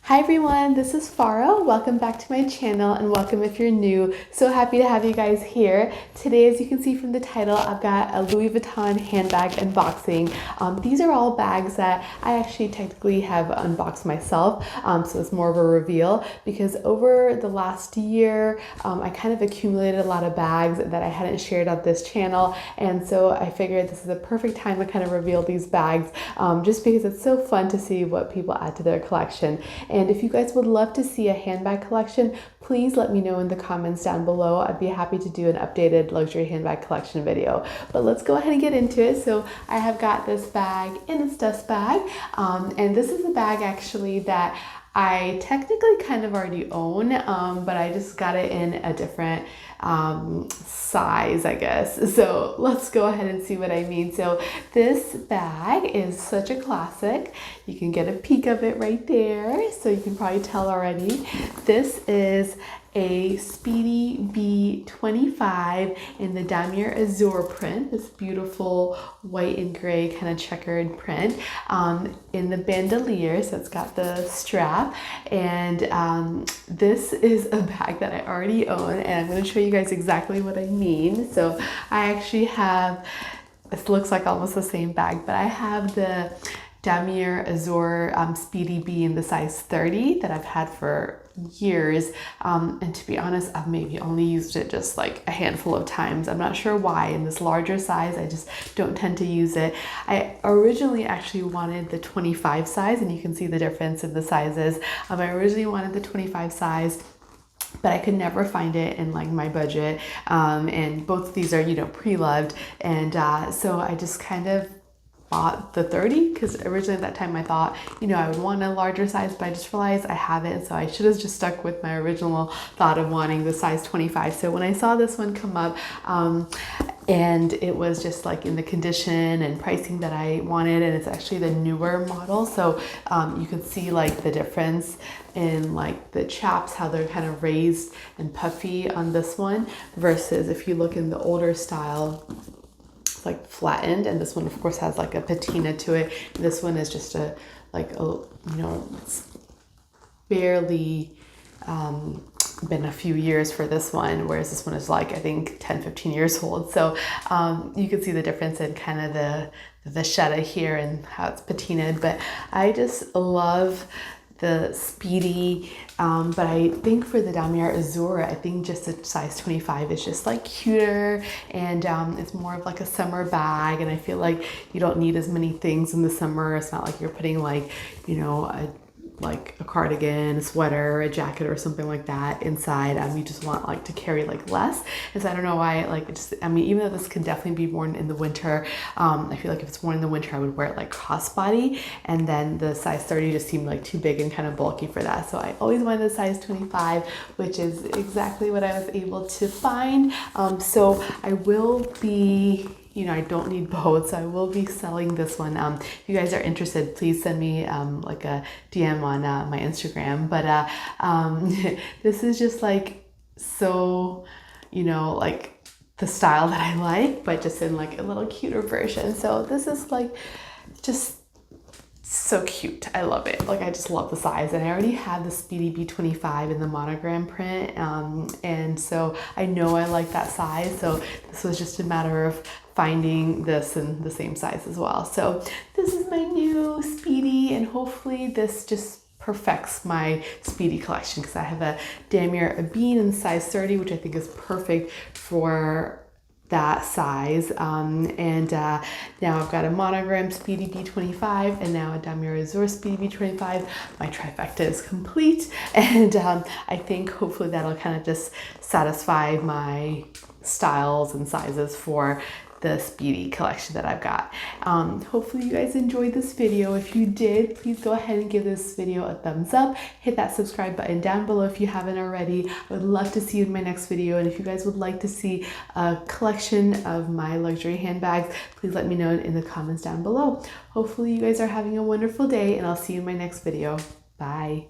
Hi everyone, this is Farah. Welcome back to my channel and welcome if you're new. So happy to have you guys here. Today, as you can see from the title, I've got a Louis Vuitton handbag unboxing. These are all bags that I actually technically have unboxed myself, so it's more of a reveal because over the last year, I kind of accumulated a lot of bags that I hadn't shared on this channel, and so I figured this is a perfect time to kind of reveal these bags just because it's so fun to see what people add to their collection. And if you guys would love to see a handbag collection, please let me know in the comments down below. I'd be happy to do an updated luxury handbag collection video. But let's go ahead and get into it. So I have got this bag in its dust bag. And this is a bag actually that I technically kind of already own, but I just got it in a different size, I guess. So let's go ahead and see what I mean. So this bag is such a classic. You can get a peek of it right there. So you can probably tell already. This is a Speedy B25 in the Damier Azur print, this beautiful white and gray kind of checkered print in the bandolier, so it's got the strap, and this is a bag that I already own, and I'm going to show you guys exactly what I mean. So I actually have, this looks like almost the same bag, but I have the Damier Azur Speedy B in the size 30 that I've had for years, and to be honest, I've maybe only used it just like a handful of times. I'm not sure why. In this larger size, I just don't tend to use it. I originally actually wanted the 25 size, and you can see the difference in the sizes. I originally wanted the 25 size, but I could never find it in like my budget, and both of these are, you know, pre-loved, and so I just kind of bought the 30 because originally at that time I thought, you know, I would want a larger size, but I just realized I have it, so I should have just stuck with my original thought of wanting the size 25. So when I saw this one come up, and it was just like in the condition and pricing that I wanted, and it's actually the newer model, so you can see like the difference in like the chaps, how they're kind of raised and puffy on this one versus if you look in the older style, like flattened, and this one of course has like a patina to it. This one is just a like a, you know, it's barely been a few years for this one, whereas this one is like I think 10-15 years old. So you can see the difference in kind of the vachetta here and how it's patinaed, but I just love the Speedy, but I think for the Damier Azur, I think just a size 25 is just like cuter, and it's more of like a summer bag, and I feel like you don't need as many things in the summer. It's not like you're putting like, you know, like a cardigan, a sweater, a jacket or something like that inside. You just want like to carry like less, and so I don't know why, like it just, I mean, even though this can definitely be worn in the winter, I feel like if it's worn in the winter I would wear it like crossbody, and then the size 30 just seemed like too big and kind of bulky for that, so I always wanted the size 25, which is exactly what I was able to find. So I will be, you know, I don't need both, so I will be selling this one. If you guys are interested, please send me like a DM on my Instagram. But this is just like so, you know, like the style that I like, but just in like a little cuter version. So this is like just so cute. I love it. Like I just love the size, and I already have the Speedy B25 in the monogram print, and so I know I like that size, so this was just a matter of finding this in the same size as well. So this is my new Speedy, and hopefully this just perfects my Speedy collection because I have a Damier Bean in size 30, which I think is perfect for that size, and now I've got a monogram Speedy B25 and now a Damier Azur Speedy B25. My trifecta is complete, and I think hopefully that'll kind of just satisfy my styles and sizes for the Speedy collection that I've got. Hopefully you guys enjoyed this video. If you did, please go ahead and give this video a thumbs up. Hit that subscribe button down below if you haven't already. I would love to see you in my next video, and if you guys would like to see a collection of my luxury handbags, please let me know in the comments down below. Hopefully you guys are having a wonderful day, and I'll see you in my next video. Bye.